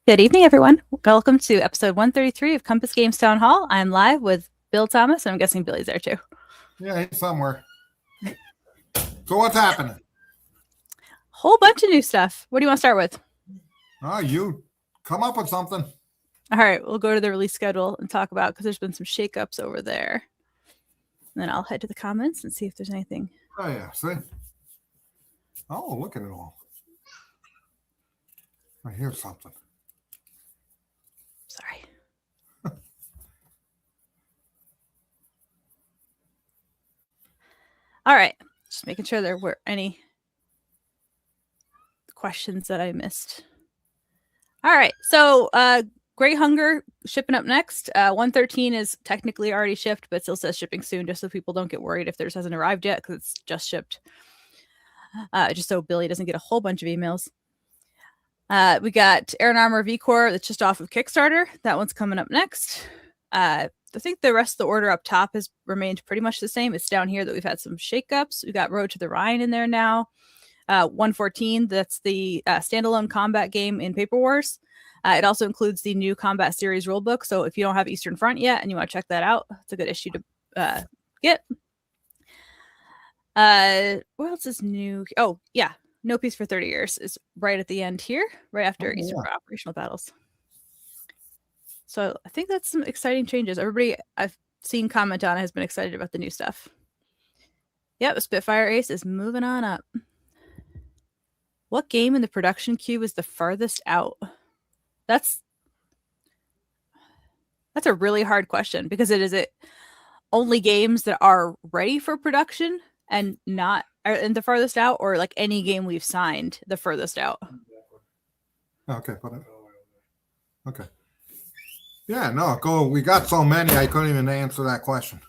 Good evening, everyone. Welcome to episode 133 of Compass Games Town Hall. I'm live with Bill Thomas, and I'm guessing Billy's there too. Yeah, he's somewhere. So what's happening? Whole bunch of new stuff. What do you want to start with? Oh, you come up with something. All right, we'll go to the release schedule and talk about, because there's been some shakeups over there. And then I'll head to the comments and see if there's anything. Oh, yeah, see? Oh, look at it all. I hear something. Sorry. All right, just making sure there were any questions that I missed. All right, so Great Hunger shipping up next. 113 is technically already shipped, but still says shipping soon, just so people don't get worried if theirs hasn't arrived yet, because it's just shipped. Just so Billy doesn't get a whole bunch of emails. We got Air and Armor V-Core that's just off of Kickstarter. That one's coming up next. I think the rest of the order up top has remained pretty much the same. It's down here that we've had some shakeups. We got Road to the Rhine in there now. 114, that's the standalone combat game in Paper Wars. It also includes the new Combat Series rulebook. So if you don't have Eastern Front yet and you want to check that out, it's a good issue to get. What else is new? Oh, yeah. No Peace for 30 Years is right at the end here, right after Eastern Front operational battles. So I think that's some exciting changes. Everybody I've seen comment on it has been excited about the new stuff. Yep, Spitfire Ace is moving on up. What game in the production queue is the farthest out? That's a really hard question, because is it only games that are ready for production and not in the farthest out, or like any game we've signed the furthest out? Okay, put it. Okay. Yeah, no, go. We got so many, I couldn't even answer that question.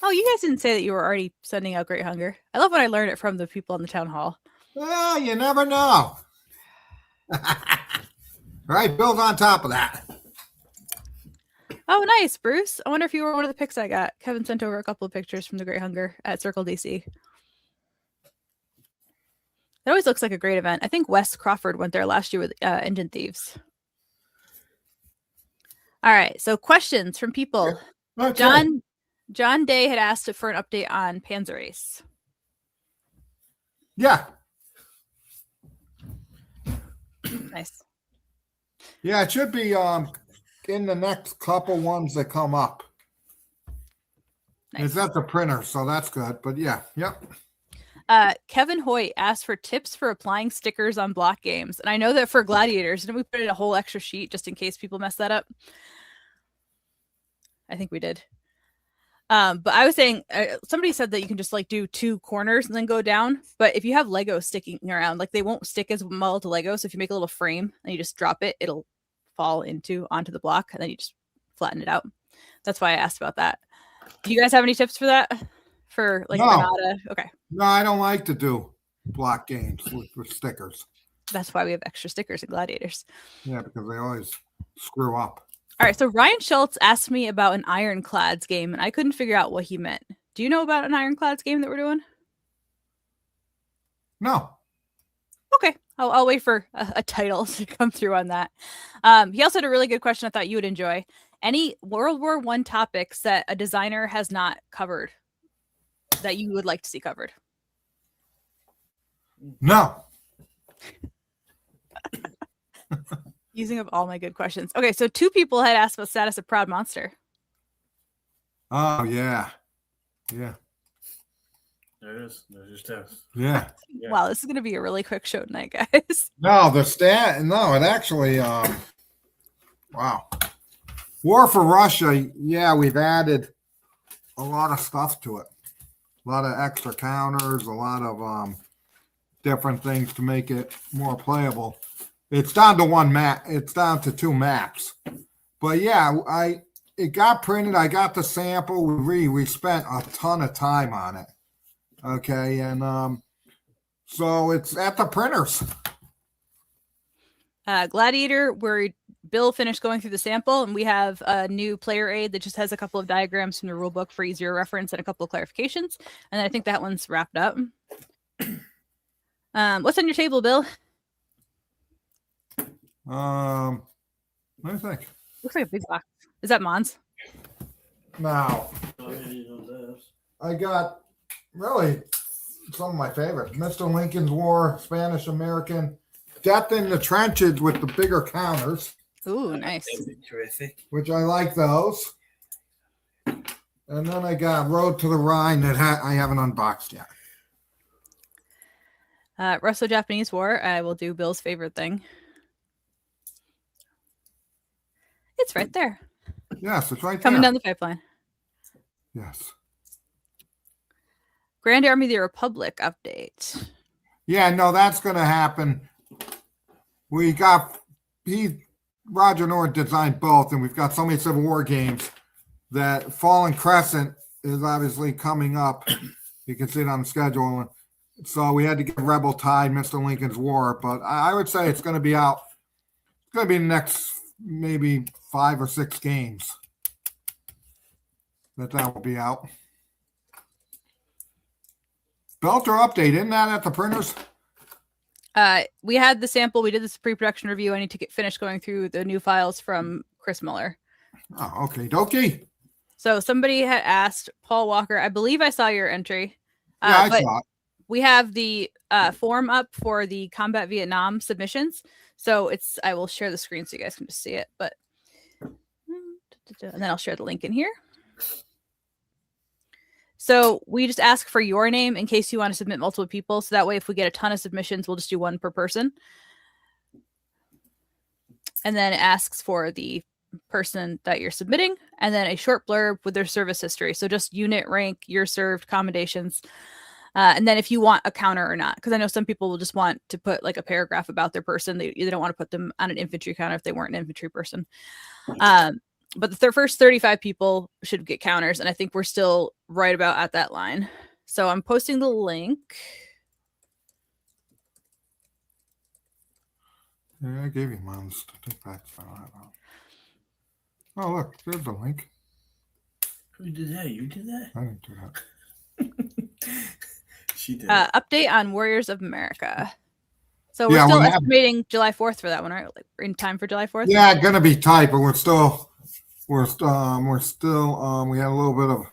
Oh, you guys didn't say that you were already sending out Great Hunger. I love when I learn it from the people in the town hall. Well, you never know. Right, build on top of that. Oh, nice, Bruce. I wonder if you were one of the pics I got. Kevin sent over a couple of pictures from the Great Hunger at Circle DC. It always looks like a great event. I think Wes Crawford went there last year with Engine Thieves. All right, so questions from people. Okay. John Day had asked for an update on Panzer Ace. Yeah. Nice. Yeah, it should be in the next couple ones that come up. Nice. It's at the printer, so that's good. But yeah, yep. Kevin Hoyt asked for tips for applying stickers on block games. And I know that for Gladiators, didn't we put in a whole extra sheet just in case people mess that up? I think we did. But I was saying, somebody said that you can just like do two corners and then go down. But if you have Lego sticking around, like they won't stick as well to Lego. So if you make a little frame and you just drop it, it'll fall onto the block, and then you just flatten it out. That's why I asked about that. Do you guys have any tips for that? For like Granada? Okay. No, I don't like to do block games with stickers. That's why we have extra stickers in Gladiators. Yeah, because they always screw up. All right, so Ryan Schultz asked me about an Ironclads game, and I couldn't figure out what he meant. Do you know about an Ironclads game that we're doing? No. Okay, I'll wait for a title to come through on that. He also had a really good question I thought you would enjoy. Any World War I topics that a designer has not covered that you would like to see covered? No. Using up all my good questions. Okay, so two people had asked about status of Proud Monster. Oh, yeah. Yeah. There it is. There's your test. Yeah. Wow, this is going to be a really quick show tonight, guys. No, it actually, wow. War for Russia, yeah, we've added a lot of stuff to it. A lot of extra counters, a lot of different things to make it more playable. It's down to one map. It's down to two maps. But yeah, it got printed. I got the sample. We spent a ton of time on it. Okay, and so it's at the printers. Gladiator, where Bill finished going through the sample, and we have a new player aid that just has a couple of diagrams from the rulebook for easier reference and a couple of clarifications. And then I think that one's wrapped up. What's on your table, Bill? Let me think. Looks like a big box. Is that Mons? Now, Oh, yeah, you know this. I got really some of my favorites. Mr. Lincoln's War, Spanish American, Death in the Trenches with the bigger counters, Ooh, nice. That would be terrific. which I like those. And then I got Road to the Rhine that I haven't unboxed yet. Russo-Japanese War. I will do Bill's favorite thing. It's right there. Yes, it's right Coming there. down the pipeline. Yes. Grand Army of the Republic update. Yeah, no, that's going to happen. Roger Nord designed both, and we've got so many Civil War games that Fallen Crescent is obviously coming up. You can see it on the schedule. So we had to get Rebel Tide, Mr. Lincoln's War, but I would say it's going to be out. It's going to be the next maybe 5 or 6 games that will be out. Belter update, isn't that at the printers? We had the sample. We did this pre-production review. I need to finish going through the new files from Chris Miller. Oh, okay, dokie. So somebody had asked Paul Walker. I believe I saw your entry. Yeah, I but saw it. we have the form up for the Combat Vietnam submissions. So I will share the screen so you guys can just see it. But and then I'll share the link in here. So we just ask for your name in case you want to submit multiple people. So that way, if we get a ton of submissions, we'll just do one per person. And then it asks for the person that you're submitting, and then a short blurb with their service history. So just unit, rank, year served, commendations. And then if you want a counter or not, because I know some people will just want to put like a paragraph about their person. They don't want to put them on an infantry counter if they weren't an infantry person. But the first 35 people should get counters, and I think we're still right about at that line. So I'm posting the link. Yeah, I gave you mine to take back. Oh, look, there's the link. Who did that? You did that? I didn't do that. She did. Update on Warriors of America. So Yeah, we're still we have- estimating July 4th for that one, right? Like in time for July 4th? Yeah, gonna be tight, but we had a little bit of,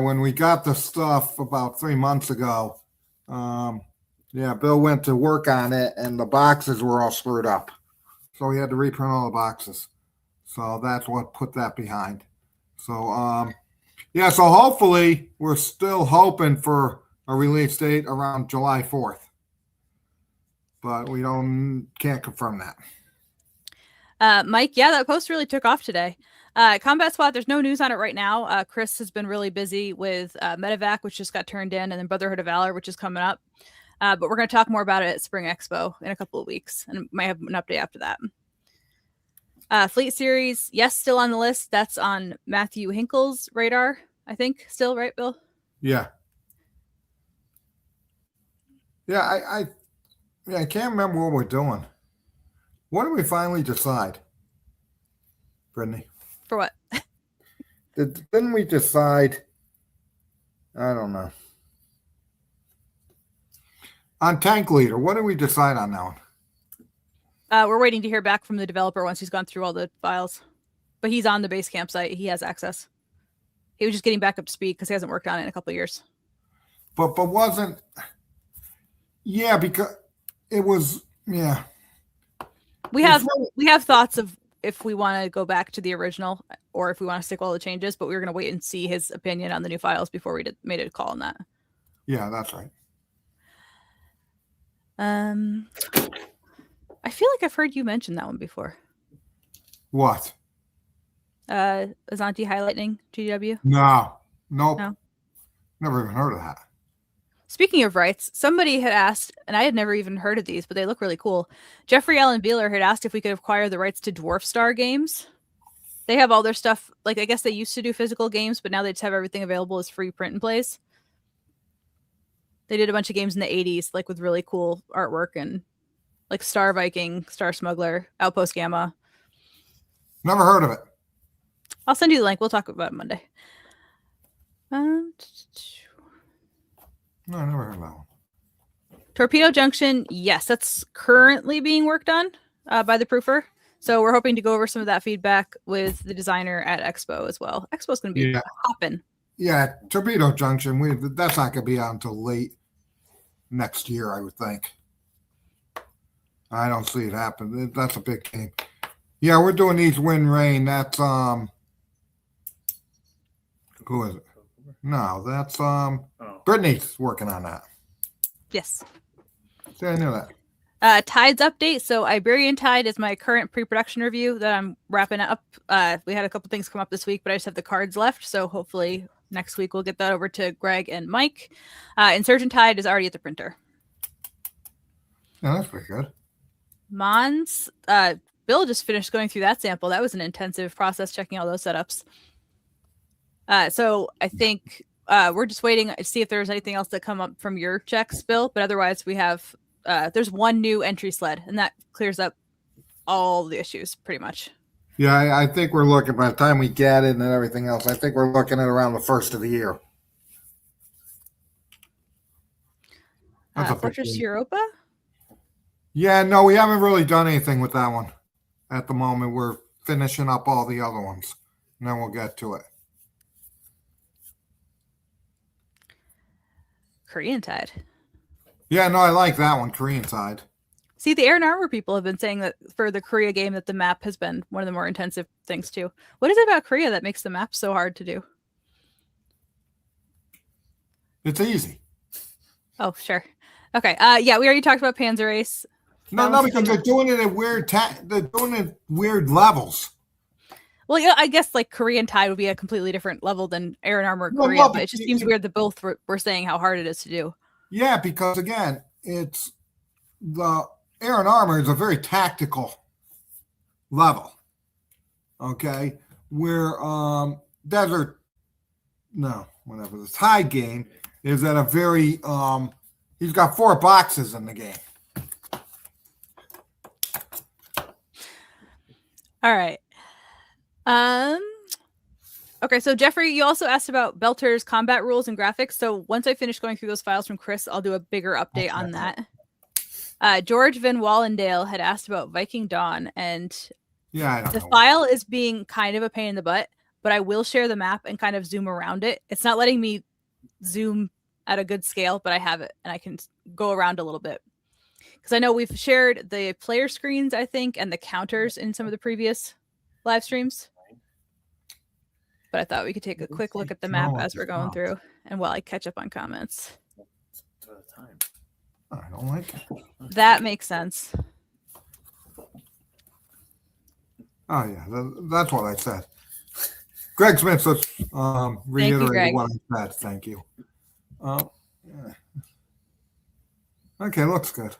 when we got the stuff about 3 months ago, Bill went to work on it and the boxes were all screwed up. So we had to reprint all the boxes. So that's what put that behind. So, so hopefully we're still hoping for a release date around July 4th. But we can't confirm that. Mike, that post really took off today. Combat Squad, there's no news on it right now. Chris has been really busy with Medevac, which just got turned in, and then Brotherhood of Valor, which is coming up. But we're going to talk more about it at Spring Expo in a couple of weeks, and might have an update after that. Fleet Series, yes, still on the list. That's on Matthew Hinkle's radar, I think. Still, right, Bill? Yeah. Yeah, I can't remember what we're doing. What did we finally decide, Brittany? For what? Didn't we decide? I don't know. On Tank Leader, what did we decide on that one? We're waiting to hear back from the developer once he's gone through all the files. But he's on the base campsite. He has access. He was just getting back up to speed because he hasn't worked on it in a couple of years. But wasn't... Yeah, because it was... Yeah. We have thoughts of if we want to go back to the original or if we want to stick with all the changes, but we were going to wait and see his opinion on the new files before we made a call on that. Yeah, that's right. I feel like I've heard you mention that one before. What? Azanti highlighting GW? No. Nope. No? Never even heard of that. Speaking of rights, somebody had asked, and I had never even heard of these, but they look really cool. Jeffrey Allen Beeler had asked if we could acquire the rights to Dwarf Star games. They have all their stuff. Like, I guess they used to do physical games, but now they just have everything available as free print and plays. They did a bunch of games in the 80s, like with really cool artwork and like Star Viking, Star Smuggler, Outpost Gamma. Never heard of it. I'll send you the link. We'll talk about it Monday. No, I never heard of that one. Torpedo Junction, yes, that's currently being worked on by the proofer. So we're hoping to go over some of that feedback with the designer at Expo as well. Expo's going to be hopping. Yeah, Torpedo Junction. That's not going to be out until late next year, I would think. I don't see it happen. That's a big game. Yeah, we're doing East Wind Rain. That's who is it? No, that's Brittany's working on that. Yes. See, I knew that. Tides update. So Iberian Tide is my current pre-production review that I'm wrapping up. We had a couple things come up this week, but I just have the cards left. So hopefully next week we'll get that over to Greg and Mike. Insurgent Tide is already at the printer. Yeah, that's pretty good. Mons, Bill just finished going through that sample. That was an intensive process checking all those setups. So I think we're just waiting to see if there's anything else that come up from your checks, Bill. But otherwise, we have there's one new entry sled, and that clears up all the issues pretty much. Yeah, I think we're looking, by the time we get it and everything else, I think we're looking at around the first of the year. Fortress Europa? Yeah, no, we haven't really done anything with that one at the moment. We're finishing up all the other ones, and then we'll get to it. Korean Tide. Yeah, no, I like that one, Korean Tide. See, the Air and Armor people have been saying that for the Korea game that the map has been one of the more intensive things too. What is it about Korea that makes the map so hard to do? It's easy. Oh, sure. Okay. Yeah, we already talked about Panzer Ace. No, because they're doing it at they're doing it weird levels. Well, yeah, I guess like Korean Tide would be a completely different level than Air and Armor Korea, but it just seems weird that both were saying how hard it is to do. Yeah, because again, it's the Air and Armor is a very tactical level. Okay, where the Tide game is at a very he's got 4 boxes in the game. All right. Okay, so Jeffrey, you also asked about Belter's combat rules and graphics. So once I finish going through those files from Chris, I'll do a bigger update on that. George Van Wallendale had asked about Viking Dawn, and the file is being kind of a pain in the butt, but I will share the map and kind of zoom around it. It's not letting me zoom at a good scale, but I have it, and I can go around a little bit. Because I know we've shared the player screens, I think, and the counters in some of the previous live streams. But I thought we could take a quick look at the map as we're going through, and while I catch up on comments. I don't like it. That makes sense. Oh, yeah, that's what I said. Greg Smith, let's reiterate what I said. Thank you. Yeah. Okay, looks good.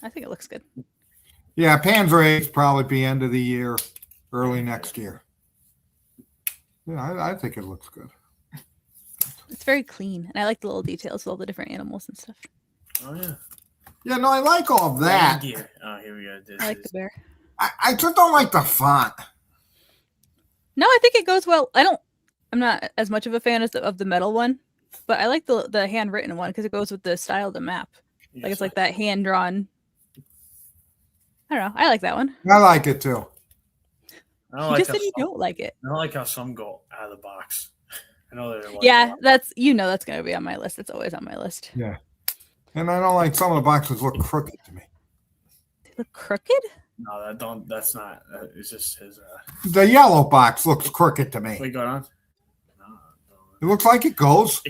I think it looks good. Yeah, Panzer Ace probably be end of the year, early next year. Yeah, I think it looks good. It's very clean, and I like the little details with all the different animals and stuff. Oh, yeah. Yeah, no, I like all of that. Oh, here we go. I like the bear. I just don't like the font. No, I think it goes well. I'm not as much of a fan of the metal one, but I like the handwritten one because it goes with the style of the map. Like it's like that hand drawn. I don't know. I like that one. I like it too. You just said you don't like it. I don't like how some go out of the box. I know they're like that's going to be on my list. It's always on my list. Yeah, and I don't like some of the boxes look crooked to me. They look crooked? No, that's not. It's just his. The yellow box looks crooked to me. Wait, go on. No. It looks like it goes.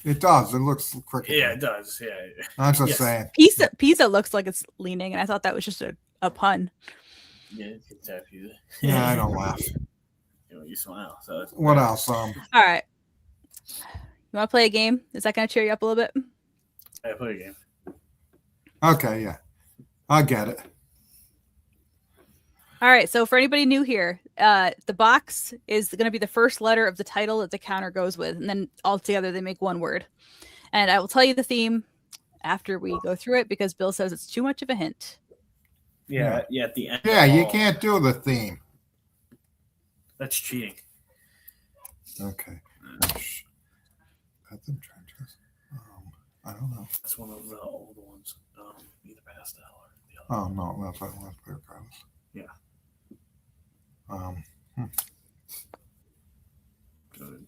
It does. It looks crooked. Yeah, it does. Yeah. I'm just saying. Pisa looks like it's leaning, and I thought that was just a pun. Yeah, it's that Pisa. Yeah, I don't laugh. You smile. So what else? All right. You want to play a game? Is that going to cheer you up a little bit? I play a game. Okay, yeah. I get it. All right, so for anybody new here, the box is going to be the first letter of the title that the counter goes with, and then all together they make one word. And I will tell you the theme after we go through it because Bill says it's too much of a hint. Yeah, at the end. Yeah, you can't do the theme. That's cheating. Okay. I don't know. That's one of the old ones. Either pastel or the other. Oh no, that's clear colors. Yeah. Good.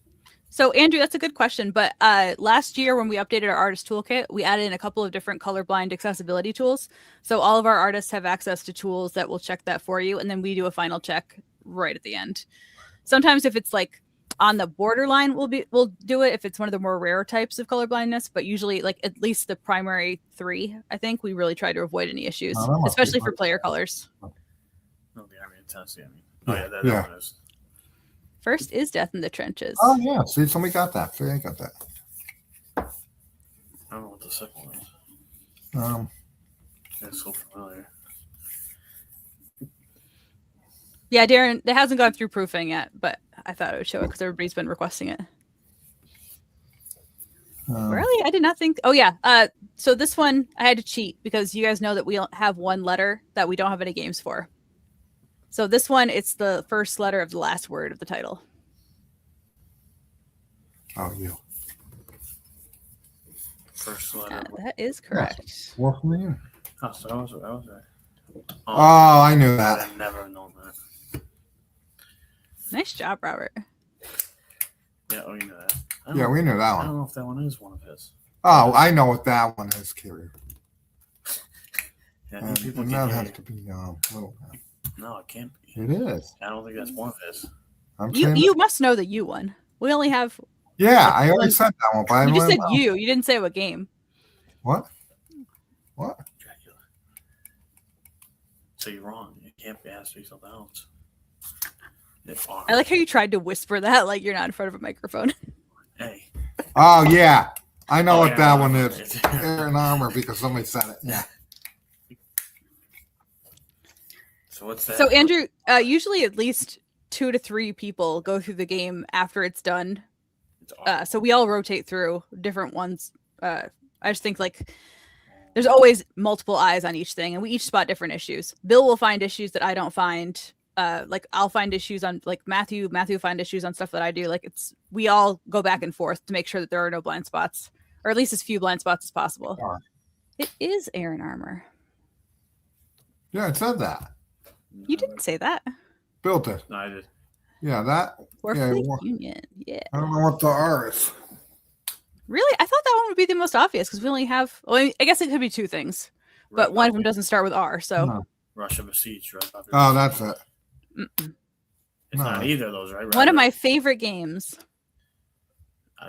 So Andrew, that's a good question. But last year when we updated our artist toolkit, we added in a couple of different colorblind accessibility tools. So all of our artists have access to tools that will check that for you, and then we do a final check right at the end. Sometimes if it's like on the borderline, we'll do it if it's one of the more rare types of colorblindness. But usually, like at least the primary 3, I think we really try to avoid any issues, especially for player colors. No, the Army of Tennessee. I mean, that one is. First is Death in the Trenches. Oh yeah, see, somebody got that. See, I got that. I don't know what the second one is. It's so familiar. Yeah, Darren, it hasn't gone through proofing yet, but I thought it would show it because everybody's been requesting it. Really? I did not think. Oh, yeah. So this one, I had to cheat because you guys know that we have one letter that we don't have any games for. So this one, it's the first letter of the last word of the title. Oh, you. First letter. That is correct. Wolf from the Union. Oh, so that was right. Oh, I knew that. I've never known that. Nice job, Robert. Yeah, you know that. Yeah, we knew that I one. don't know if that one is one of his. Oh, I know what that one is, Carrier. Yeah, And people that get has to be little. No, it can't be. It is. I don't think that's one of his. You must know the you one. We only have. Yeah, I already said that one, but You just said well. you. You didn't say what game. What? Dracula. So you're wrong. It can't be. It has to be something else. I like how you tried to whisper that like you're not in front of a microphone. Hey. Oh yeah, I know what yeah, that one is. Iron Armor, because somebody said it. Yeah. So what's that? So Andrew, usually at least 2 to 3 people go through the game after it's done. So we all rotate through different ones. I just think like there's always multiple eyes on each thing, and we each spot different issues. Bill will find issues that I don't find. Like I'll find issues on like Matthew find issues on stuff that I do. Like we all go back and forth to make sure that there are no blind spots, or at least as few blind spots as possible. Right. It is Iron Armor. Yeah, it said that. You didn't say that. Built it. No, I did. Yeah, that. Warfleet Yeah, Union. Yeah. I don't know what the R is. Really? I thought that one would be the most obvious because we only have. Well, I guess it could be 2 things, but one of them doesn't start with R. So. No. Russia besieged. Right? Oh, that's it. Mm-mm. It's not either of those, right? One of my favorite games.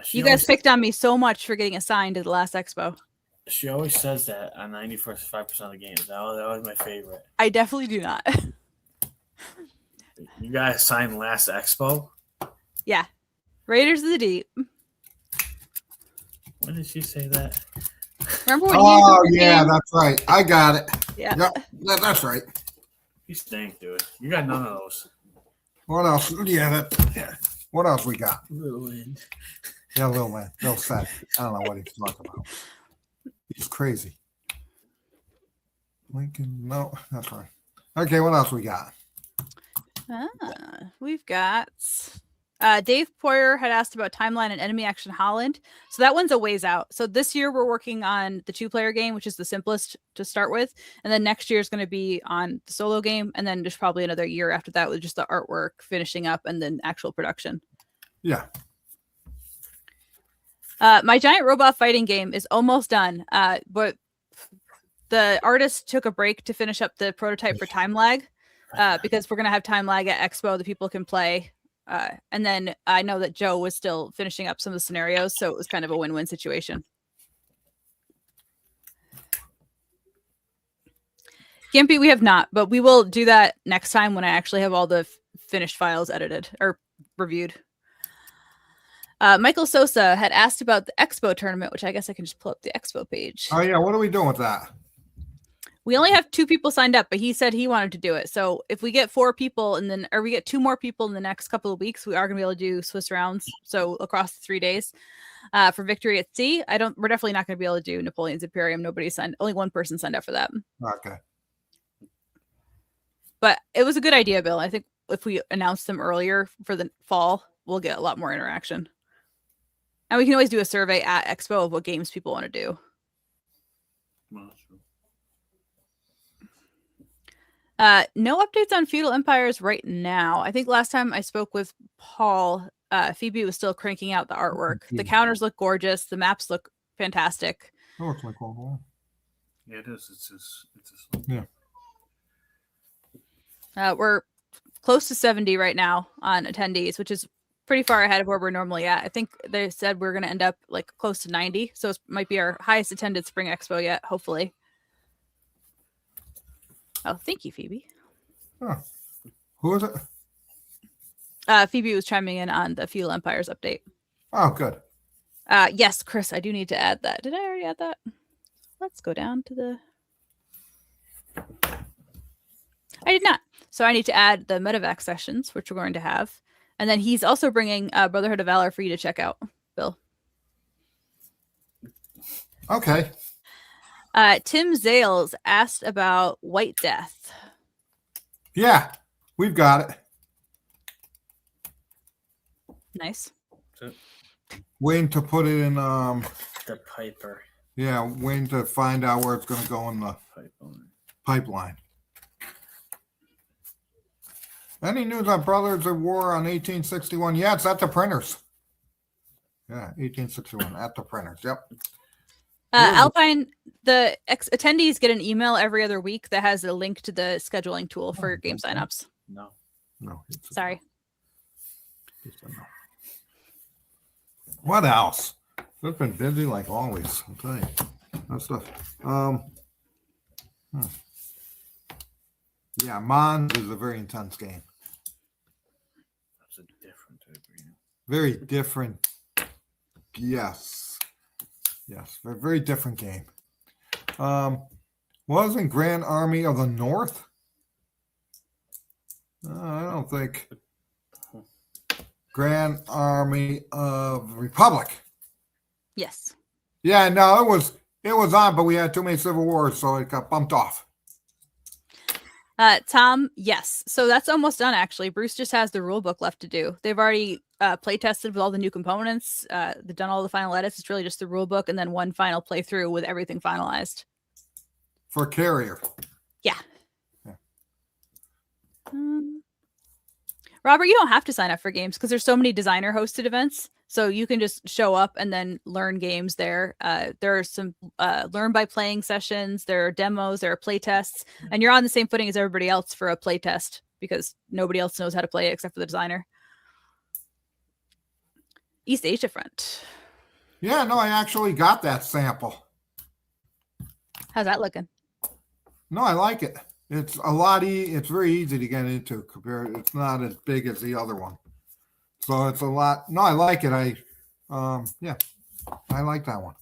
You guys picked on me so much for getting assigned to the last Expo. She always says that on 95% of the games. That was my favorite. I definitely do not. You got assigned last Expo? Yeah. Raiders of the Deep. When did she say that? Remember when yeah, that's right. I got it. Yeah. Yep, that's right. You stink, dude. You got none of those. What else? Yeah. What else we got? Little Wind. Yeah, Lil Man. Bill said. I don't know what he's talking about. He's crazy. Lincoln. No, that's right. Okay, what else we got? We've got Dave Poyer had asked about Timeline and Enemy Action Holland. So that one's a ways out. So this year we're working on the 2-player game, which is the simplest to start with. And then next year is going to be on the solo game. And then there's probably another year after that with just the artwork finishing up and then actual production. Yeah. My giant robot fighting game is almost done. But the artist took a break to finish up the prototype for Time Lag because we're going to have Time Lag at Expo that people can play. And then I know that Joe was still finishing up some of the scenarios, so it was kind of a win-win situation. Gimpy, we have not, but we will do that next time when I actually have all the finished files edited or reviewed. Michael Sosa had asked about the Expo tournament, which I guess I can just pull up the Expo page. Oh, yeah. What are we doing with that? We only have 2 people signed up, but he said he wanted to do it. So if we get 4 people or we get 2 more people in the next couple of weeks, we are going to be able to do Swiss rounds. So across the 3 days for Victory at Sea. We're definitely not going to be able to do Napoleon's Imperium. Only 1 person signed up for that. Okay. But it was a good idea, Bill. I think if we announce them earlier for the fall, we'll get a lot more interaction. And we can always do a survey at Expo of what games people want to do. Well, that's true. No updates on Feudal Empires right now. I think last time I spoke with Paul, Phoebe was still cranking out the artwork. The counters look gorgeous. The maps look fantastic. It looks like World War. Yeah, it is. It's We're close to 70 right now on attendees, which is pretty far ahead of where we're normally at. I think they said we're going to end up like close to 90. So it might be our highest attended Spring Expo yet, hopefully. Oh, thank you, Phoebe. Huh. Who is it? Phoebe was chiming in on the Feudal Empires update. Oh, good. Yes, Chris, I do need to add that. Did I already add that? Let's go down to the... I did not. So I need to add the medevac sessions, which we're going to have. And then he's also bringing Brotherhood of Valor for you to check out, Bill. Okay. Tim Zales asked about White Death. Yeah, we've got it. Nice. Waiting to put it in. the Piper Yeah, waiting to find out where it's going to go in the pipeline. Any news on Brothers of War on 1861? Yeah, it's at the printers. Yeah, 1861 at the printers. Yep. Alpine, the attendees get an email every other week that has a link to the scheduling tool for game signups. No. Sorry. What else? It's been busy like always. I'll tell you. That stuff. Yeah, Mon is a very intense game. That's a different type of game. Very different. Yes. Very different game. Wasn't Grand Army of the North? I don't think. Grand Army of Republic. Yes. Yeah, no, it was on, but we had too many civil wars, so it got bumped off. Tom, yes. So that's almost done, actually. Bruce just has the rule book left to do. They've already play tested with all the new components. They've done all the final edits. It's really just the rule book and then one final playthrough with everything finalized. For Carrier. Yeah. Robert, you don't have to sign up for games because there's so many designer hosted events. So you can just show up and then learn games there. There are some learn by playing sessions. There are demos. There are play tests. And you're on the same footing as everybody else for a play test because nobody else knows how to play it except for the designer. East Asia Front. Yeah, no, I actually got that sample. How's that looking? No, I like it. It's a lot. It's very easy to get into. Compared, it's not as big as the other one, so it's a lot. No, I like it. I like that one.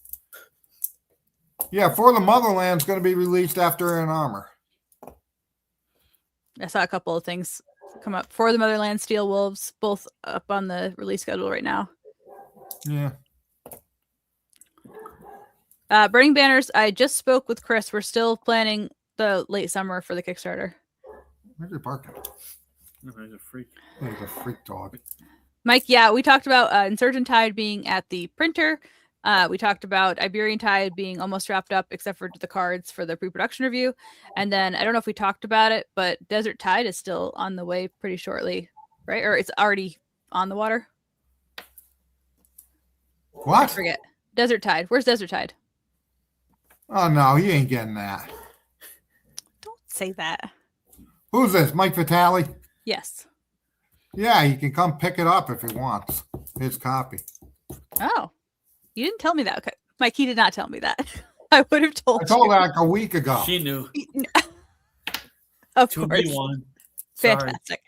Yeah, For the Motherland's going to be released after An Armor. I saw a couple of things come up. For the Motherland, Steel Wolves, both up on the release schedule right now. Yeah. Burning Banners. I just spoke with Chris. We're still planning the late summer for the Kickstarter. Where's your barking? He's a freak. He's a freak dog. Mike, yeah, we talked about Insurgent Tide being at the printer. We talked about Iberian Tide being almost wrapped up, except for the cards for the pre-production review. And then I don't know if we talked about it, but Desert Tide is still on the way pretty shortly, right? Or it's already on the water. What? I forget. Desert Tide. Where's Desert Tide? Oh no, he ain't getting that. Don't say that. Who's this? Mike Vitale? Yes. Yeah, he can come pick it up if he wants. His copy. Oh, you didn't tell me that. Okay. Mike, he did not tell me that. I would have told I told you. that like a week ago. She knew. Of 2v1. course. Sorry. Fantastic.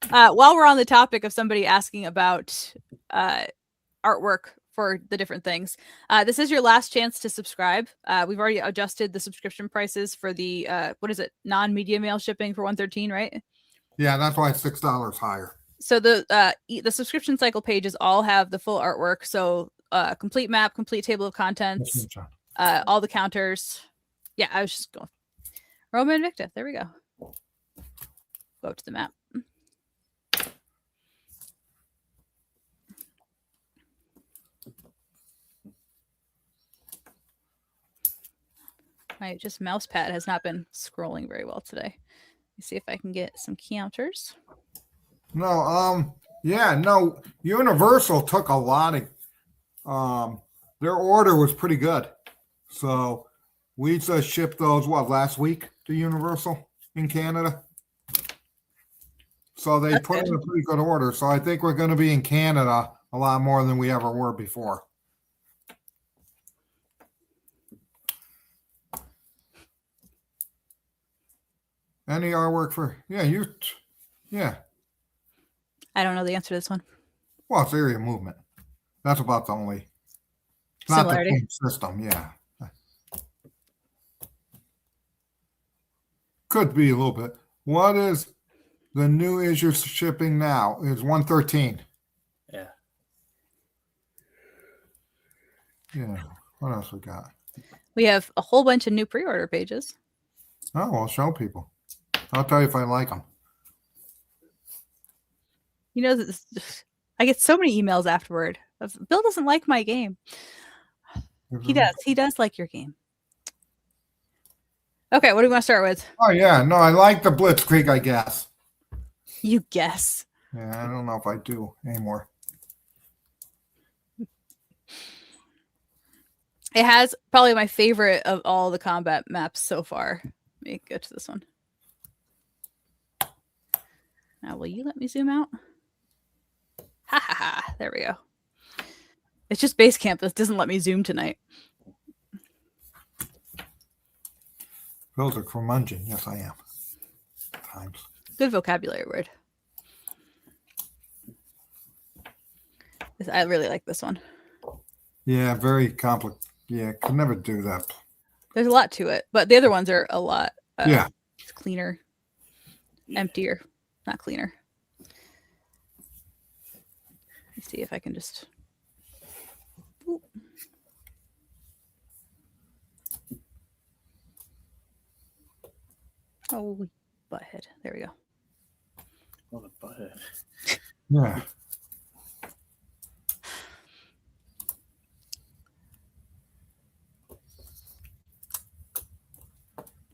While we're on the topic of somebody asking about artwork for the different things, this is your last chance to subscribe. We've already adjusted the subscription prices for the non-media mail shipping for 113, right? Yeah, that's why it's $6 higher. So the subscription cycle pages all have the full artwork. So complete map, complete table of contents, all the counters. Yeah, I was just going Roma Invicta. There we go. Go up to the map. My just mouse pad has not been scrolling very well today. Let me see if I can get some counters. No, yeah, no. Universal took a lot of. Their order was pretty good, so we just shipped those last week to Universal in Canada. So they That's put in good. a pretty good order. So I think we're going to be in Canada a lot more than we ever were before. Any artwork for yeah. I don't know the answer to this one. Well, it's area movement. That's about the only. Not the Similarity. same system, yeah. Could be a little bit. What is the new issue shipping now? Is 113. Yeah. Yeah. What else we got? We have a whole bunch of new pre-order pages. Oh, I'll show people. I'll tell you if I like them. You know, I get so many emails afterward. Bill doesn't like my game. He does. He does like your game. Okay, what do we want to start with? Oh yeah, no, I like the Blitzkrieg, I guess. You guess. Yeah, I don't know if I do anymore. It has probably my favorite of all the combat maps so far. Let me go to this one. Now, will you let me zoom out? Ha ha ha. There we go. It's just base camp that doesn't let me zoom tonight. Bill's a curmudgeon. Yes, I am. Times. Good vocabulary word. I really like this one. Yeah, very complicated. Yeah, could never do that. There's a lot to it, but the other ones are a lot Yeah. cleaner, emptier, not cleaner. Let's see if I can just. Ooh. Oh, butthead. There we go. What a butthead. Yeah.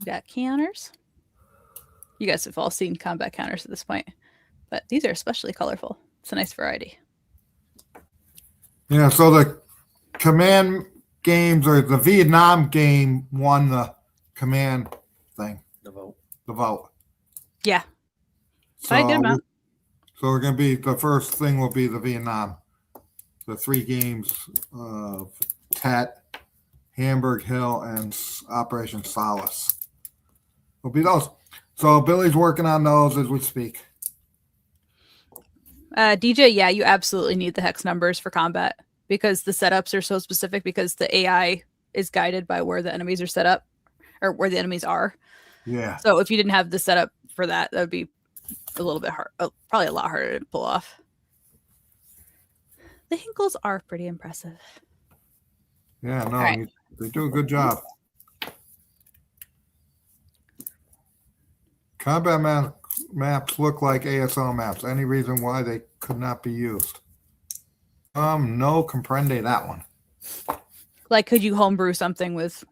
We got counters. You guys have all seen combat counters at this point, but these are especially colorful. It's a nice variety. Yeah, so the command games or the Vietnam game won the command thing, The vote. the vote. Yeah. So, By a good amount. So we're going to be, the first thing will be the Vietnam. The 3 games of Tet, Hamburg Hill, and Operation Solace. Will be those. So Billy's working on those as we speak. DJ, yeah, you absolutely need the hex numbers for combat because the setups are so specific because the AI is guided by where the enemies are set up or where the enemies are. Yeah. So if you didn't have the setup for that, that would be a little bit hard, probably a lot harder to pull off. The Hinkles are pretty impressive. Yeah, no, right. they do a good job. Combat maps look like ASL maps. Any reason why they could not be used? No comprende that one. Like, could you homebrew something with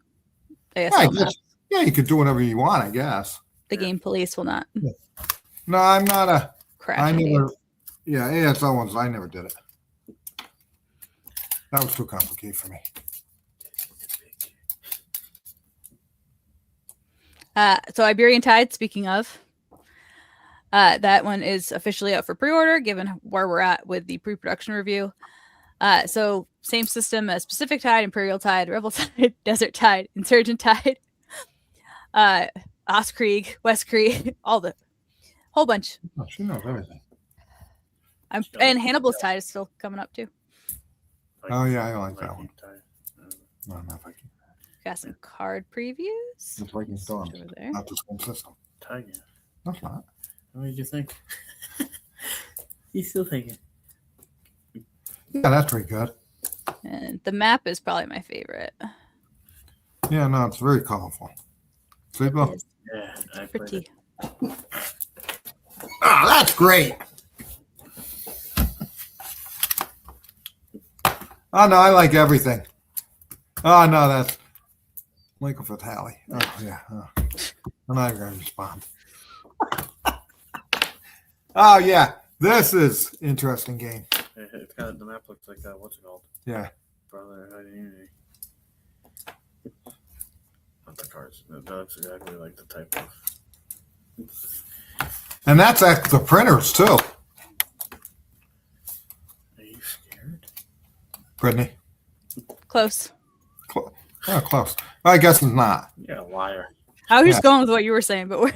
ASL Yeah, maps? yeah, you could do whatever you want, I guess. The game police will not No, I'm not a. crash. I into you. never. Yeah, ASL ones. I never did it. That was too complicated for me. So Iberian Tide, speaking of, that one is officially up for pre-order, given where we're at with the pre-production review. So same system as Pacific Tide, Imperial Tide, Rebel Tide, Desert Tide, Insurgent Tide, Ostkrieg, Westkrieg, all the whole bunch. Oh, she knows everything. And Hannibal's Tide is still coming up too. Oh yeah, I like that one. Tie. No, not Viking. Got some card previews. It's Viking Storm. Over there. Not the same system. Tiger. No, it's not. What did you think? He's still thinking. Yeah, that's pretty good. And the map is probably my favorite. Yeah, no, it's very colorful. See, look. It's Yeah, I played pretty. it. Ah, that's great. Oh no, I like everything. Oh no, Michael Vitale. Oh, yeah. I'm not going to respond. Oh, yeah. This is interesting game. It's got the map looks like that. What's it called? Yeah. Brotherhood Unity. Not the cards. That looks exactly like the type of. And that's at the printers, too. Are you scared? Brittany. Close. Oh, close. I guess it's not. Yeah, liar. I was just going with what you were saying, but we're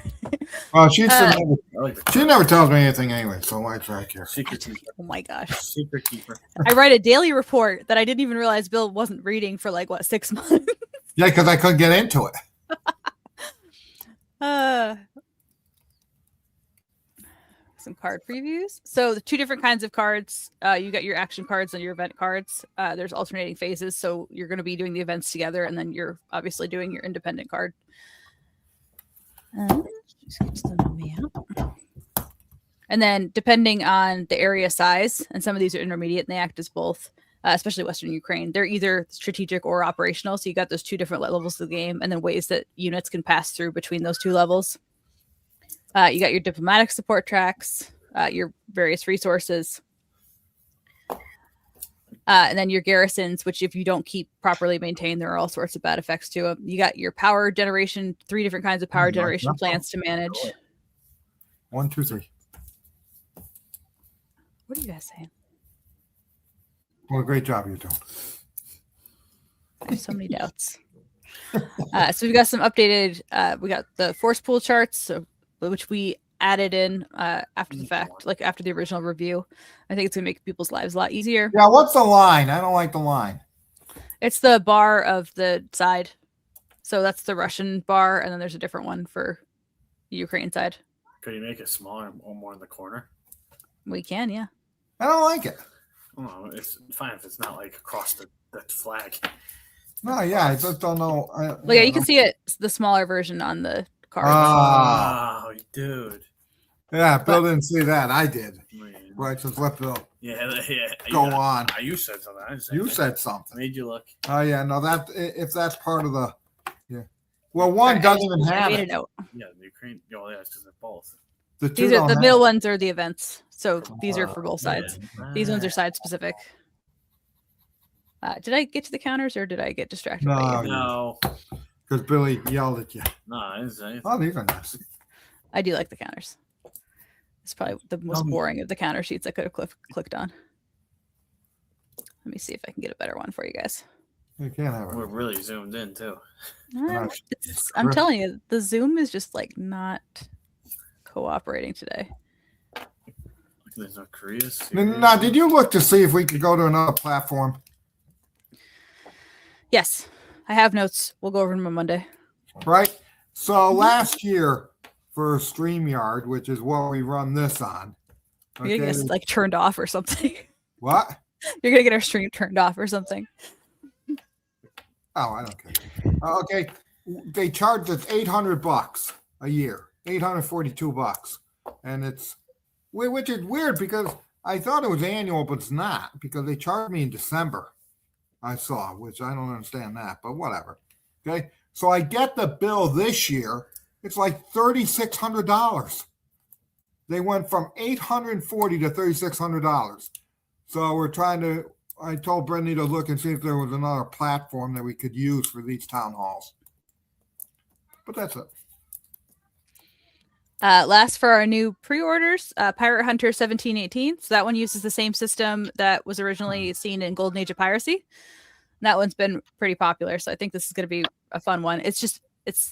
Well, I like the she card. never tells me anything anyway, so why should I care? Secret keeper. oh my gosh. Secret keeper. I write a daily report that I didn't even realize Bill wasn't reading for like what 6 months. Yeah, because I couldn't get into it. Some card previews. So the two different kinds of cards. You got your action cards and your event cards. There's alternating phases, so you're going to be doing the events together, and then you're obviously doing your independent card. Just get to the map. And then depending on the area size, and some of these are intermediate and they act as both, especially Western Ukraine, they're either strategic or operational. So you got those two different levels of the game, and then ways that units can pass through between those two levels. You got your diplomatic support tracks, your various resources, and then your garrisons, which if you don't keep properly maintained, there are all sorts of bad effects to them. You got your power generation, 3 different kinds of power generation plants to manage. 1, 2, 3. What are you guys saying? Well, great job you're doing. I have so many doubts. So we've got some updated, we got the force pool charts, so, which we added in after the fact, like after the original review. I think it's going to make people's lives a lot easier. Yeah, what's the line? I don't like the line. It's the bar of the side. So that's the Russian bar, and then there's a different one for the Ukraine side. Could you make it smaller or more in the corner? We can, yeah. I don't like it. Oh, it's fine if it's not like across the flag. No, yeah, I just don't know. Well, yeah, you can see it, the smaller version on the card. Oh, dude. Yeah, Bill didn't see that. I did. Man. Right, just let Bill Yeah. go on. You said something. I didn't say You anything. said something. Made you look. Oh, yeah, no, that if that's part of the, yeah. Well, one doesn't even I have made a it. note. Yeah, the Ukraine. Oh, yeah, it's because they're both. The two These are don't the have middle it. ones are the events. So these are for both sides. Yeah. These ones are side specific. Did I get to the counters or did I get distracted by you? No. Because Billy yelled at you. No, I didn't say anything. Oh, these are nice. I do like the counters. It's probably the most boring of the counter sheets I could have clicked on. Let me see if I can get a better one for you guys. You can't have We're it. really zoomed in too. I'm telling you, the Zoom is just like not cooperating today. There's no Korea. Now, did you look to see if we could go to another platform? Yes, I have notes. We'll go over them on Monday. Right? So last year for StreamYard, which is what we run this on. You're gonna get us like turned off or something. What? You're gonna get our stream turned off or something. Oh, I don't care. Okay. They charge us $800 a year, $842. And it's, which is weird because I thought it was annual, but it's not because they charged me in December. I saw, which I don't understand that, but whatever. Okay. So I get the bill this year. It's like $3,600. They went from $840 to $3,600. So we're trying to, I told Brittany to look and see if there was another platform that we could use for these town halls. But that's it. Last for our new pre-orders, Pirate Hunter 1718. So that one uses the same system that was originally seen in Golden Age of Piracy. And that one's been pretty popular. So I think this is going to be a fun one. It's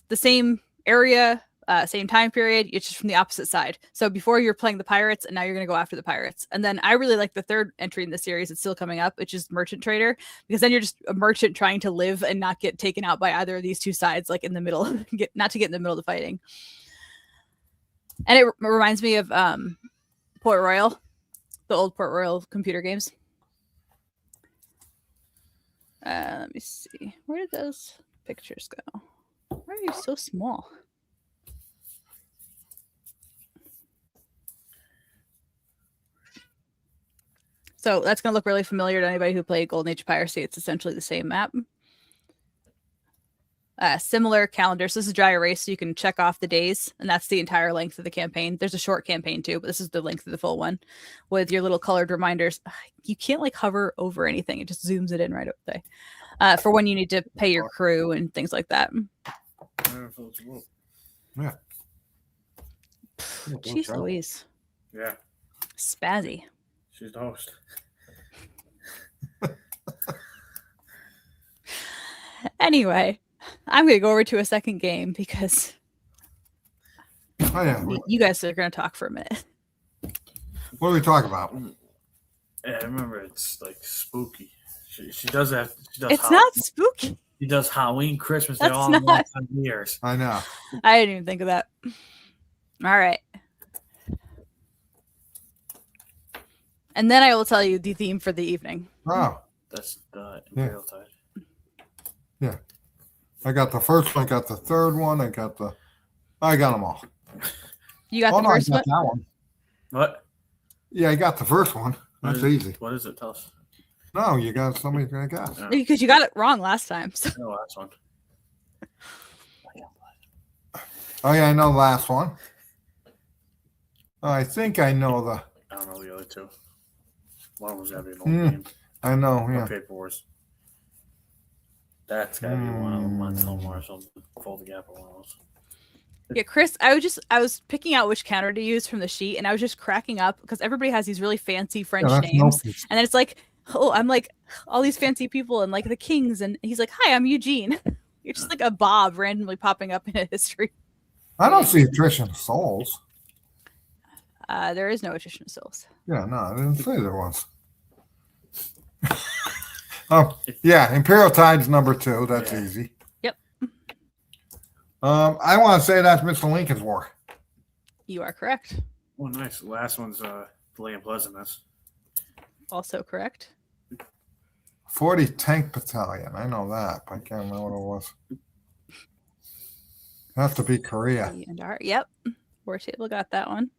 the same area, same time period. It's just from the opposite side. So before you're playing the pirates, and now you're going to go after the pirates. And then I really like the third entry in the series. It's still coming up, which is Merchant Trader, because then you're just a merchant trying to live and not get taken out by either of these two sides, like in the middle, not to get in the middle of the fighting. And it reminds me of Port Royal, the old Port Royal computer games. Let me see. Where did those pictures go? Why are you so small? So that's going to look really familiar to anybody who played Golden Age of Piracy. It's essentially the same map. Similar calendars. This is dry erase, so you can check off the days, and that's the entire length of the campaign. There's a short campaign too, but this is the length of the full one with your little colored reminders. You can't like hover over anything; it just zooms it in right up there. For when you need to pay your crew and things like that. Yeah. Jeez Louise. Yeah. Spazzy. She's the host. Anyway, I'm going to go over to a second game because Oh yeah. you guys are going to talk for a minute. What are we talking about? Yeah, I remember it's like spooky. She does that. She does It's Halloween. not spooky. She does Halloween, Christmas. That's They all not- have 10 years. I know. I didn't even think of that. All right. And then I will tell you the theme for the evening. Oh, That's the Imperial Tide. I got the first one. I got the third one. I got them all. You got Oh the no, I first got one? that one. What? Yeah, I got the first one. That's easy. What is it? Tell us. No, you got somebody gonna guess. Yeah. Because you got it wrong last time. So. No, last one. Oh yeah, I know the last one. I think I know the. I don't know the other two. One was gotta be an old Hmm. game. I know. No Yeah. Paper Wars. That's gotta be one of them. Montelmore or something. Fold the Gap or one of those. Yeah, Chris, I was picking out which counter to use from the sheet, and I was just cracking up because everybody has these really fancy French Yeah, that's names. no- And then it's like, oh, I'm like all these fancy people and like the kings, and he's like, hi, I'm Eugene. You're just like a Bob randomly popping up in a history. I don't see attrition of souls. There is no attrition of souls. Yeah, no, I didn't say there was. Oh, yeah, Imperial Tide's number 2. That's Yeah. easy. Yep. I want to say that's Mr. Lincoln's War. You are correct. Oh, nice. The last one's Delay and Pleasantness. Also correct. 40 Tank Battalion. I know that, but I can't remember what it was. Has to be Korea. E and R. Yep. War table got that one.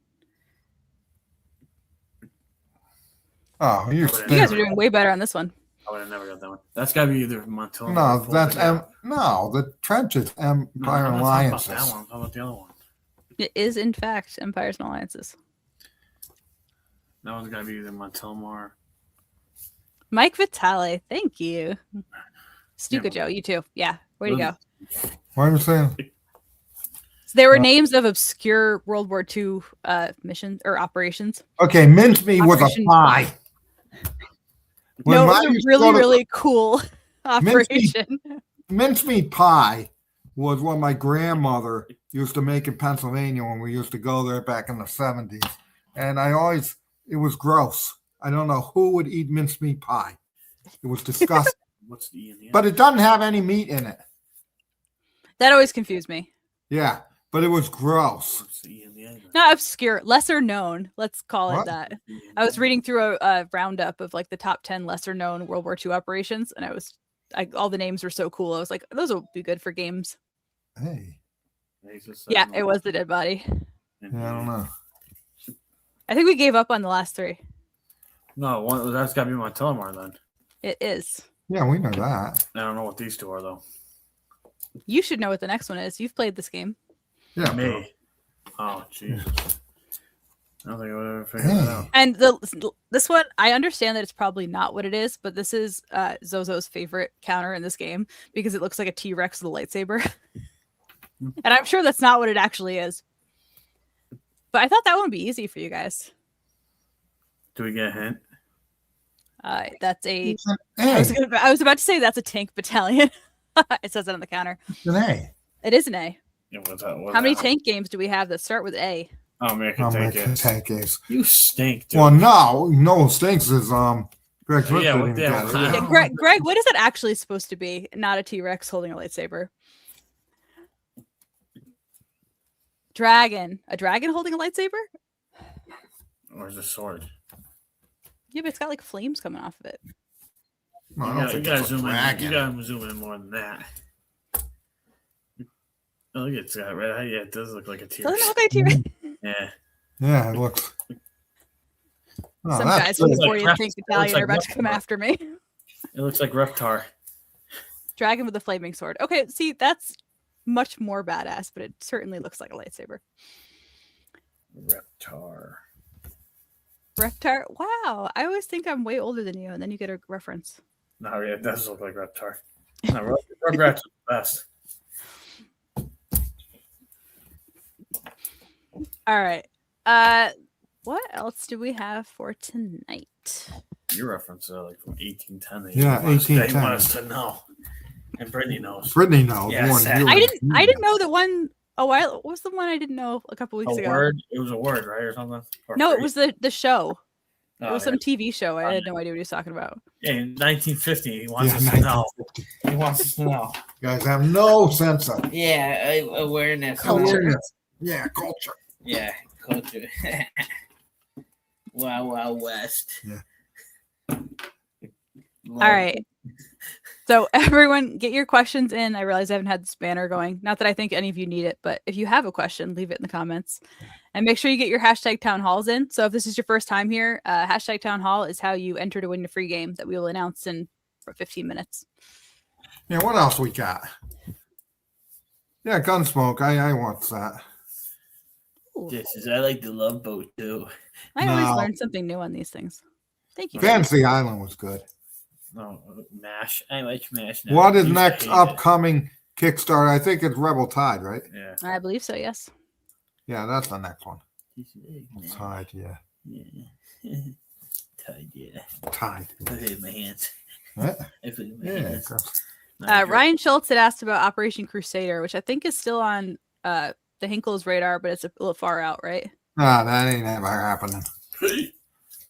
Oh, you're You guys are doing way better on this one. I would have never got that one. That's gotta be either Montelmore. No, or Fold that's the Gap. no, the trenches No, Empire I'm not talking about Alliances. that one. How about the other one? It is, in fact, Empires and Alliances. That one's gotta be either Montelmore. Mike Vitale, thank you. Stuka Yeah. Joe, you too. Yeah, way to go. What am I saying? So there were names of obscure World War II missions or operations. Okay, mincemeat was a Operation pie. When No, I it was used a to go really, to- really cool operation. mincemeat pie was what my grandmother used to make in Pennsylvania when we used to go there back in the 70s. And it was gross. I don't know who would eat mincemeat pie. It was disgusting. What's the E in the end? But it doesn't have any meat in it. That always confused me. Yeah, but it was gross. What's the E in the end? Not obscure, lesser known. Let's call What? it that. E in I was the reading through a roundup of like the top 10 lesser known World War II operations, and all the names were so cool. I was like, those will be good for games. Hey, end. It's just, Yeah, it was the dead body. yeah, I don't know. I think we gave up on the last 3. No, that's got to be Montelmore then. It is. Yeah, we know that. I don't know what these two are though. You should know what the next one is. You've played this game. Yeah, Me. Oh Jesus. I don't think I would ever figure that out. And this one, I understand that it's probably not what it is, but this is Zozo's favorite counter in this game because it looks like a T-Rex with a lightsaber. And I'm sure that's not what it actually is. But I thought that one would be easy for you guys. Do we get a hint? That's a. Hey, I was about to say that's a tank battalion. It says it on the counter. it's an A. It is an A. Yeah, what's that? What's How many that? tank games do we have that start with A? Oh, American I'm Tank making is. tank A's. You stink, dude. Well, no stinks is Greg Smith Yeah, didn't what even the get hell? it. Yeah. Yeah, Greg, what is that actually supposed to be? Not a T-Rex holding a lightsaber. Dragon. A dragon holding a lightsaber? Where's the sword? Yeah, but it's got like flames coming off of it. No, I You don't gotta, think you gotta it's a zoom in. dragon. You gotta zoom in more than that. Oh, look, it's got red eye. Yeah, it does look like a Doesn't T-Rex. it look like a T-Rex? Yeah. Yeah, it looks. Oh, Some that's guys from the looks like 40th crap. Tank It Battalion looks are about like to come crap. after me. It looks like Reptar. Dragon with a flaming sword. Okay, see, that's much more badass, but it certainly looks like a lightsaber. Reptar. Reptar. Wow, I always think I'm way older than you, and then you get a reference. No, yeah, it does look like Reptar. No, Rugrats is the best. All right. What else do we have for tonight? Your references are like from 1810. Yeah, They 1810. want us to know. And Brittany knows. Brittany knows. Yeah, Warren, exactly. I didn't know the one a while. What was the one I didn't know a couple weeks A ago? word? It was a word, right? Or something? Or No, it phrase? was the show. Oh, It was yeah. some TV show. I had no idea what he was talking about. Yeah, in 1950. He wants Yeah, us to know. 1950. He wants us to know. You guys have no sense of Yeah, awareness. Culture. awareness. Yeah, culture. Yeah, culture. Wow, West. Yeah. All right. So everyone, get your questions in. I realize I haven't had this banner going. Not that I think any of you need it, but if you have a question, leave it in the comments. And make sure you get your hashtag town halls in. So if this is your first time here, hashtag town hall is how you enter to win the free game that we will announce in 15 minutes. Yeah, what else we got? Yeah, Gunsmoke. I want that. Ooh, This is, I like the Love Boat too. I always No. learn something new on these things. Thank you. Fantasy Island was good. No, MASH. I like Smash now. What is used to next hate it. upcoming Kickstarter? I think it's Rebel Tide, right? Yeah. I believe so, yes. Yeah, that's the next one. This is it, Tide, yeah. yeah. Tied, yeah. Tide. Put it in my hands. What? I put it in my Yeah. hands. No, Ryan Schultz had asked about Operation Crusader, which I think is still on the Hinkle's radar, but it's a little far out, right? Nah, that ain't ever happening.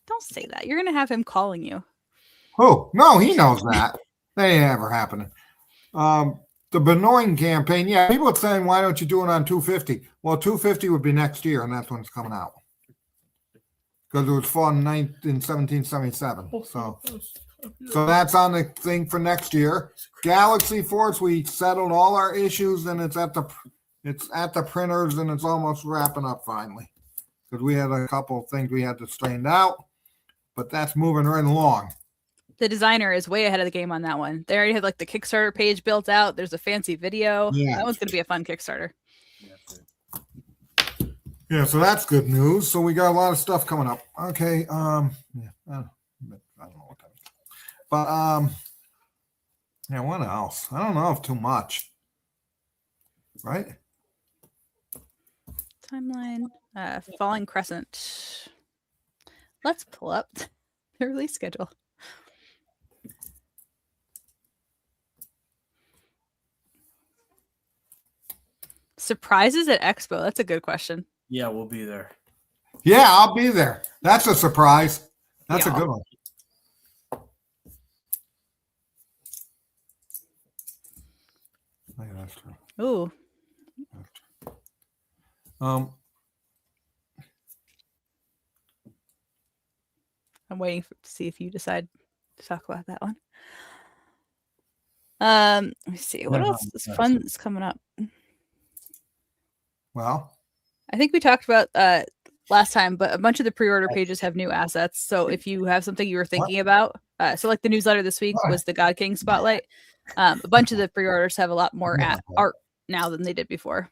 Don't say that. You're going to have him calling you. Oh, no, he knows that. That ain't ever happening. The Benoit campaign, yeah, people are saying, why don't you do it on 250? Well, 250 would be next year, and that's when it's coming out. Because it was fought in 1777. So that's on the thing for next year. Galaxy Force, we settled all our issues, and it's at the printers, and it's almost wrapping up finally. Because we had a couple of things we had to straighten out, but that's moving right along. The designer is way ahead of the game on that one. They already have like the Kickstarter page built out. There's a fancy video. Yeah. That one's going to be a fun Kickstarter. Yeah, so that's good news. So we got a lot of stuff coming up. Okay, yeah, I don't know what that is. But yeah, what else? I don't know if too much. Right? Timeline. Falling Crescent. Let's pull up the release schedule. Surprises at Expo. That's a good question. Yeah, we'll be there. Yeah, I'll be there. That's a surprise. That's a Yeah. good one. Yeah, that's true. Ooh. Um, I'm waiting to see if you decide to talk about that one. Let me see. What Yeah, else is fun that's coming up? well, I think we talked about last time, but a bunch of the pre-order pages have new assets. So if you have something you were thinking about, so like the newsletter this week was the God King Spotlight. A bunch of the pre-orders have a lot more art now than they did before.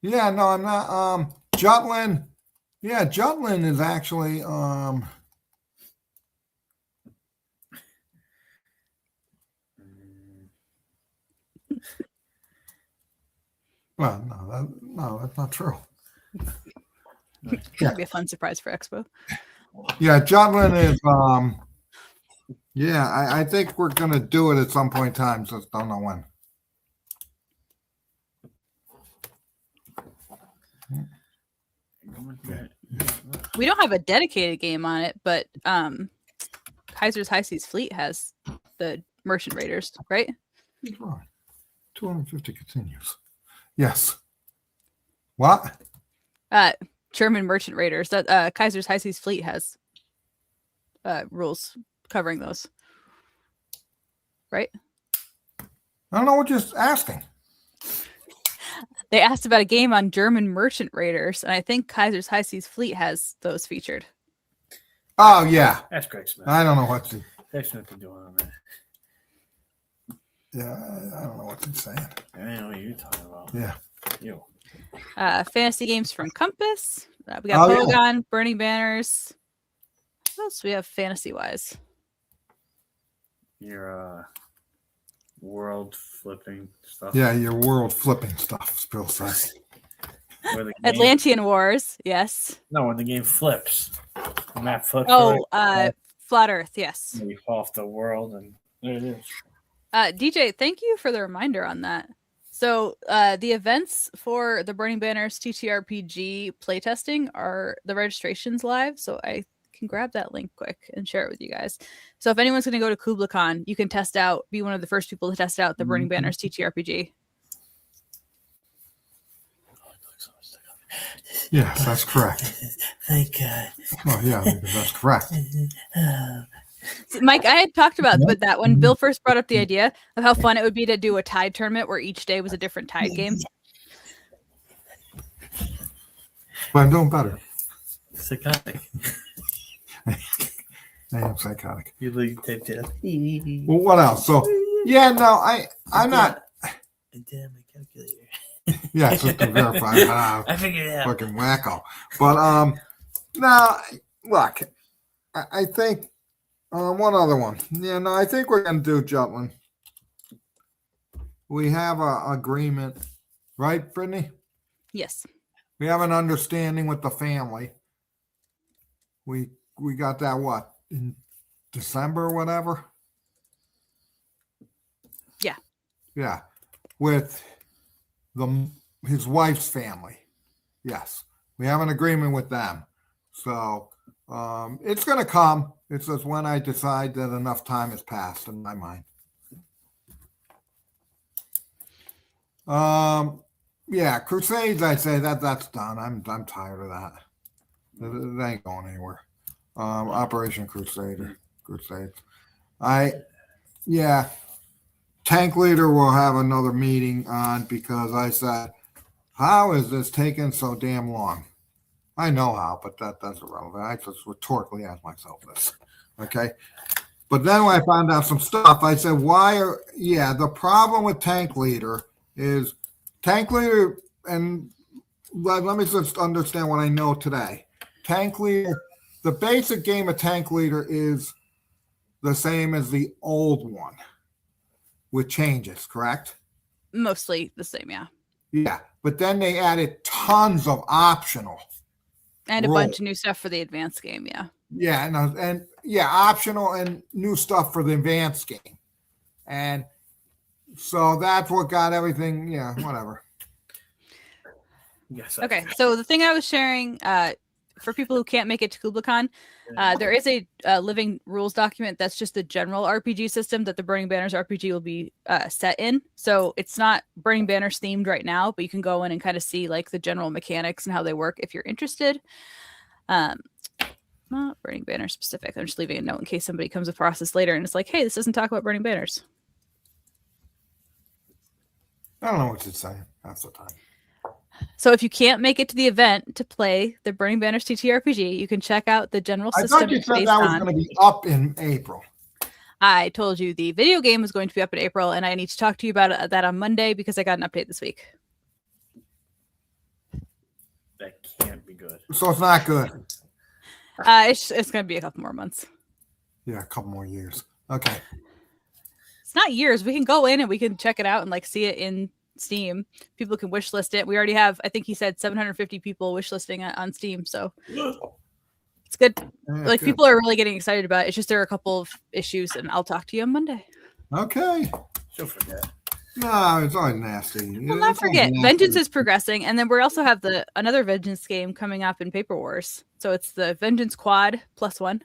yeah, no, I'm not. Jutland. Yeah, Jutland is actually well, no, that's not true. That'd be a fun surprise for Expo. Yeah, Jutland is yeah, I think we're gonna do it at some point in time, just don't know when. We don't have a dedicated game on it, but Kaiser's High Seas Fleet has the Merchant Raiders, right? 250 continues. Yes. What? German Merchant Raiders. That Kaiser's High Seas Fleet has rules covering those, right? I don't know. We're just asking. They asked about a game on German Merchant Raiders, and I think Kaiser's High Seas Fleet has those featured. Oh yeah, That's Greg Smith. I don't know what to. Greg Smith is doing on that. Yeah, I don't know what to say. I know what you're talking about. Yeah. You. Fantasy games from Compass. We got Oh, yeah. Polygon, Burning Banners. What else do we have fantasy wise? Your world flipping stuff. Yeah, your world flipping stuff. Bill says. Where the game, Atlantean Wars, yes. no, when the game flips. The map flips. Oh, Flat Earth, yes. And you fall off the world, and there it is. DJ, thank you for the reminder on that. So the events for the Burning Banners TTRPG playtesting are the registration's live. So I can grab that link quick and share it with you guys. So if anyone's going to go to KublaCon, you can test out, be one of the first people to test out the Burning Banners TTRPG. Yes, that's correct. Thank God. Oh yeah, that's correct. So, Mike, I had talked about that when Bill first brought up the idea of how fun it would be to do a tide tournament where each day was a different tide game. But I'm doing better. Psychotic. I am psychotic. You leave tape down. Well, what else? So yeah, no, I'm not. Damn my calculator. Yeah, just to verify. I figured it out. Fucking wacko. But no, look, I think one other one. Yeah, no, I think we're gonna do Jutland. We have a agreement, right, Brittany? Yes. We have an understanding with the family. We got that what in December or whatever. Yeah. Yeah, with his wife's family. Yes, we have an agreement with them. So it's going to come. It's just when I decide that enough time has passed in my mind. Yeah, Crusades. I say that's done. I'm tired of that. It ain't going anywhere. Operation Crusades. Yeah. Tank leader will have another meeting on because I said, how is this taking so damn long? I know how, but that's irrelevant. I just rhetorically asked myself this. Okay. But then when I found out some stuff, I said, the problem with tank leader is tank leader, and let me just understand what I know today. Tank leader, the basic game of tank leader is the same as the old one with changes, correct? Mostly the same, yeah. Yeah, but then they added tons of optional. And a bunch of new stuff for the advanced game, yeah. Yeah, and optional and new stuff for the advanced game. And so that's what got everything, whatever. Yes. Okay, so the thing I was sharing for people who can't make it to KublaCon, there is a living rules document that's just the general RPG system that the Burning Banners RPG will be set in. So it's not Burning Banners themed right now, but you can go in and kind of see like the general mechanics and how they work if you're interested. Not Burning Banner specific. I'm just leaving a note in case somebody comes across this later and it's like, hey, this doesn't talk about Burning Banners. I don't know what to say half the time. So if you can't make it to the event to play the Burning Banners TTRPG, you can check out the general system. I thought you said that was going to be up in April. I told you the video game was going to be up in April, and I need to talk to you about that on Monday because I got an update this week. That can't be good. So it's not good. It's going to be a couple more months. Yeah, a couple more years. Okay. It's not years. We can go in and we can check it out and like see it in Steam. People can wish list it. We already have, I think he said 750 people wish listing on Steam. So it's good. Yeah, like good. People are really getting excited about it. It's just there are a couple of issues and I'll talk to you on Monday. Okay. She'll forget. No, it's always nasty. Well, not forget, Vengeance is progressing. And then we also have another Vengeance game coming up in Paper Wars. So it's the Vengeance Quad +1.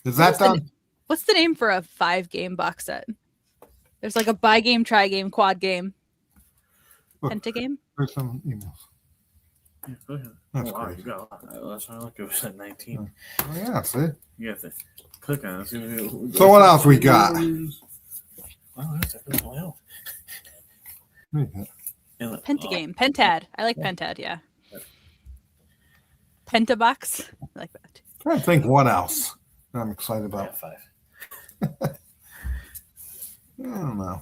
Is that done? What's the name for a 5-game box set? There's like a buy game, try game, quad game, pentagame. There's some emails. Yeah, go ahead. That's wow, crazy. you got a lot. Last time I looked, it was at 19. Oh, yeah, see? You have to click on it. So what else we got? Wow, that's a good one. Pentagame. Pentad. I like Pentad, yeah. Pentabox. I like that. Trying to think what else I'm excited I about. got 5. I don't know.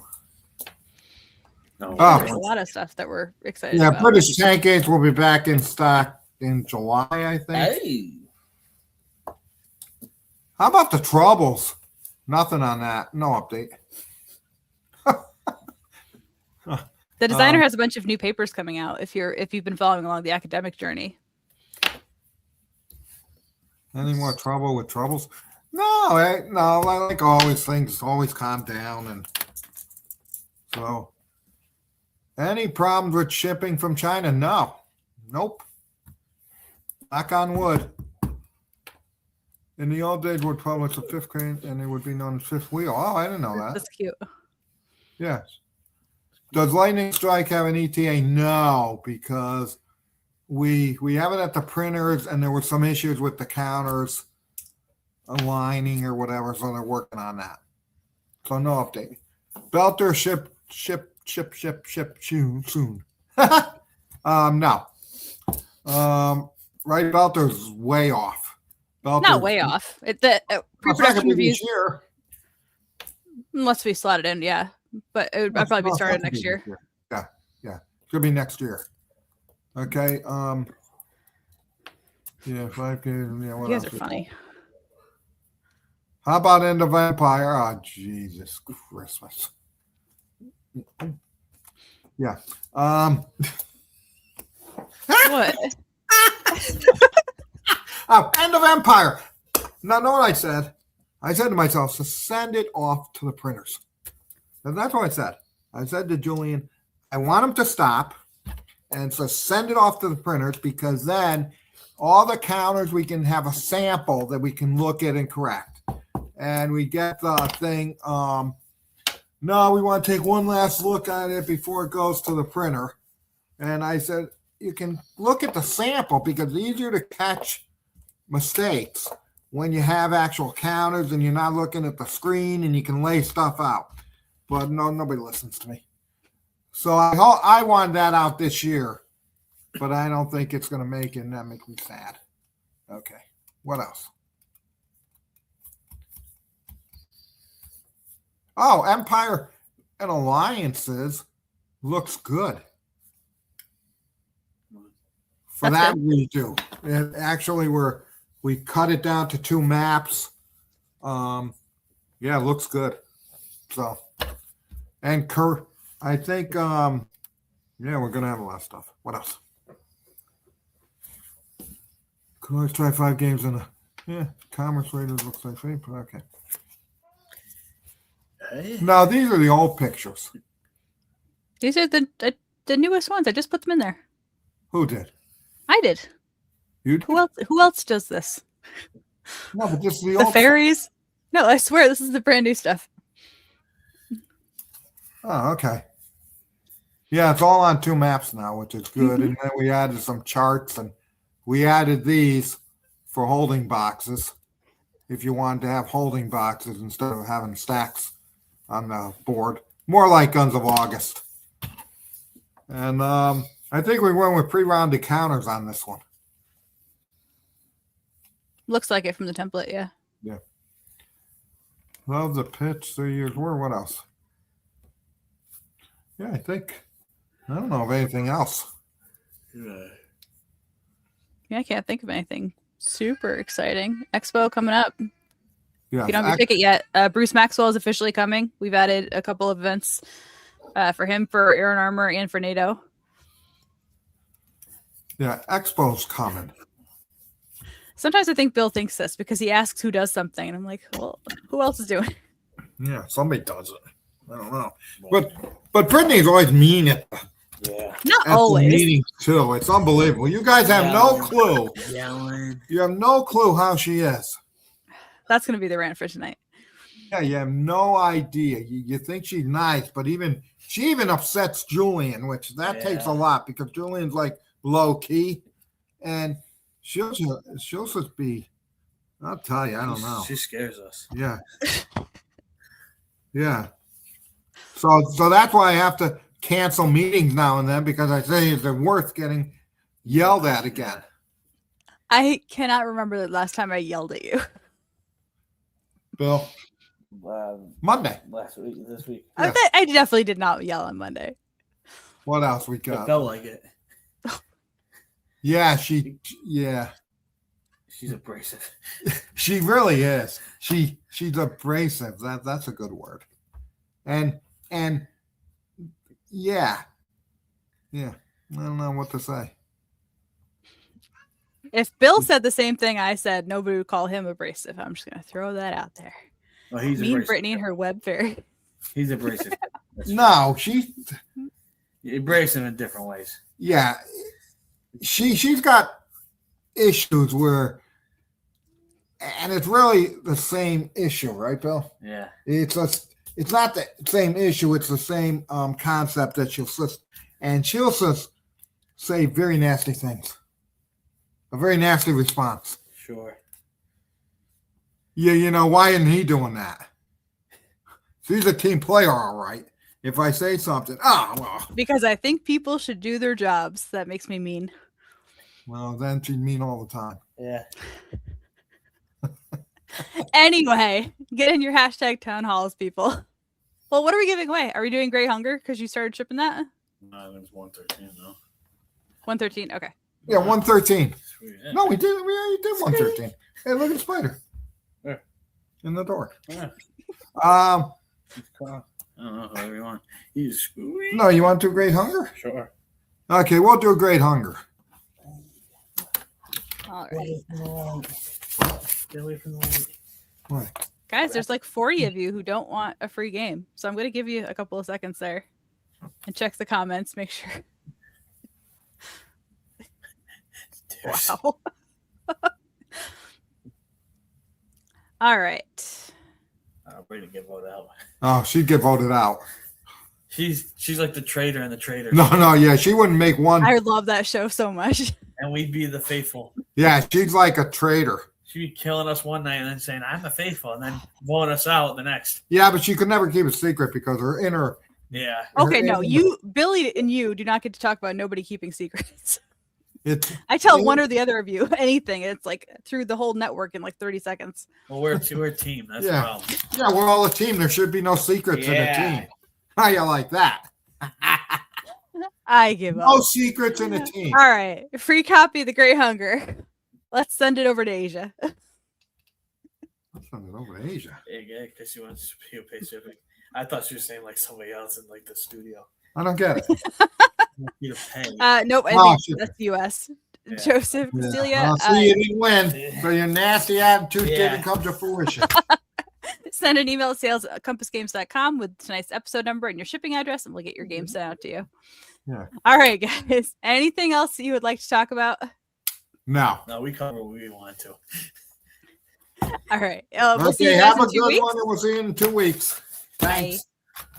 No, Oh. There's a lot of stuff that we're excited Yeah, about. British tank gates will be back in stock in July, I think. Hey. How about the troubles? Nothing on that. No update. The designer has a bunch of new papers coming out. If you've been following along the academic journey. Any more trouble with troubles? No, no. Like always, things always calm down, and so. Any problems with shipping from China? No. Nope. Knock on wood. In the old days, would publish a 5th crane, and it would be known as 5th wheel. Oh, I didn't know that. That's cute. Yes. Does Lightning Strike have an ETA? No, because we have it at the printers, and there were some issues with the counters aligning or whatever, so they're working on that. So no update. Belter ship soon. No. Right, Belter's way off. Not way off. The pre-production reviews this year. must be slotted in, yeah. But it would probably be started next year. Yeah. Should be next year. Okay. Yeah, 5 games. Yeah, what You guys else are we funny. got? How about End of Empire? Oh, Jesus Christmas. Yeah. What? Oh, End of Empire. Now, know what I said? I said to myself, so send it off to the printers. And that's what I said. I said to Julian, I want him to stop. And so send it off to the printers, because then all the counters, we can have a sample that we can look at and correct. And we get the thing, no, we want to take one last look at it before it goes to the printer. And I said, you can look at the sample, because it's easier to catch mistakes when you have actual counters and you're not looking at the screen, and you can lay stuff out. But no, nobody listens to me. So I wanted that out this year, but I don't think it's going to make it, and that makes me sad. Okay, what else? Oh, Empire and Alliances looks good. For That's that we do. It actually, we cut it down to 2 maps. Yeah, it looks good. So, and I think, yeah, we're gonna have a lot of stuff. What else? Can always try 5 games in Commerce Raiders looks like fake, but okay. Hey. Now these are the old pictures. These are the newest ones. I just put them in there. Who did? I did. You did? Who else does this? No, but this is the The old. fairies? No, I swear this is the brand new stuff. Oh, okay. Yeah, it's all on 2 maps now, which is good. And then we added some charts, and we added these for holding boxes. If you wanted to have holding boxes instead of having stacks on the board, more like Guns of August. And I think we went with pre-rounded counters on this one. Looks like it from the template, yeah. Yeah. Love the pitch 3 years. What else? Yeah, I don't know of anything else. Yeah. Yeah, I can't think of anything super exciting. Expo coming up. Yeah. If you don't have your ticket yet, Bruce Maxwell is officially coming. We've added a couple of events for him, for Iron Armor, and for NATO. Yeah, Expo's coming. Sometimes I think Bill thinks this because he asks who does something, and I'm like, well, who else is doing it? Yeah, somebody does it. I don't know. But Brittany's always mean at Yeah. Not the always. meetings too. It's unbelievable. You guys have no clue. Yelling. You have no clue how she is. That's going to be the rant for tonight. Yeah, you have no idea. You think she's nice, but she even upsets Julian, which that takes a lot, because Julian's like low key, and she'll just be. I'll tell you, I don't know. She scares us. Yeah. Yeah. So that's why I have to cancel meetings now and then, because I say it's worth getting yelled at again. I cannot remember the last time I yelled at you. Bill, Um, Monday. last week, this week. Yeah. I definitely did not yell on Monday. What else we It got? felt like it. Yeah, She's abrasive. she really is. She's abrasive. That's a good word. And yeah. I don't know what to say. If Bill said the same thing I said, nobody would call him abrasive. I'm just gonna throw that out there. Well, he's Me and abrasive. Brittany and her web fairy. He's abrasive. That's No, You embrace him in different ways. yeah, she's got issues where, and it's really the same issue, right, Bill? Yeah. It's not the same issue. It's the same concept that she'll just say very nasty things. A very nasty response. Sure. Yeah, why isn't he doing that? He's a team player, all right. If I say something, Because I think people should do their jobs. That makes me mean. well, then she's mean all the time. Yeah. Anyway, get in your hashtag town halls, people. Well, what are we giving away? Are we doing Grey Hunger because you started shipping that? No, I think it's 113 now. 113. Okay. Yeah, 113. Sweet. No, we already did 113. Hey, look at the spider. Where? In the door. Yeah. Um, I don't know, whoever you want. He's no, you want to do Great Hunger? sure. Okay, we'll do a Great Hunger. All right. Get away from the light. What? Guys, there's like 40 of you who don't want a free game. So I'm going to give you a couple of seconds there and check the comments. Make sure. Wow. All right. Brady get voted out. Oh, she'd get voted out. She's like the traitor and the traitor. No, yeah, she wouldn't make one. I love that show so much. And we'd be the faithful. Yeah, she's like a traitor. She'd be killing us one night and then saying, I'm the faithful, and then voting us out the next. Yeah, but she could never keep a secret because her inner. Yeah. Okay, no, you, Billy and you do not get to talk about nobody keeping secrets. I tell one or the other of you anything, and it's like through the whole network in like 30 seconds. Well, we're a team. That's Yeah. the problem. Yeah, we're all a team. There should be no secrets in a Yeah. team. How you like that? I give No up. secrets in a team. All right, free copy of The Great Hunger. Let's send it over to Asia. Let's send it over to Asia. Yeah, because she wants to pay shipping. I thought she was saying like somebody else in like the studio. I don't get it. You to pay. Nope, I Oh, think shit. that's US. Yeah. Joseph Castilia, I'll see you didn't win. So your nasty attitude Yeah. didn't come to fruition. send an email to sales@compassgames.com with tonight's episode number and your shipping address, and we'll get your game sent out to you. Yeah. All right, guys. Anything else that you would like to talk about? No. No, we covered what we wanted to. All right. We'll see Okay, you guys have a in 2 good weeks. one, and we'll see you in 2 weeks. Bye.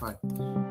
Thanks. Bye.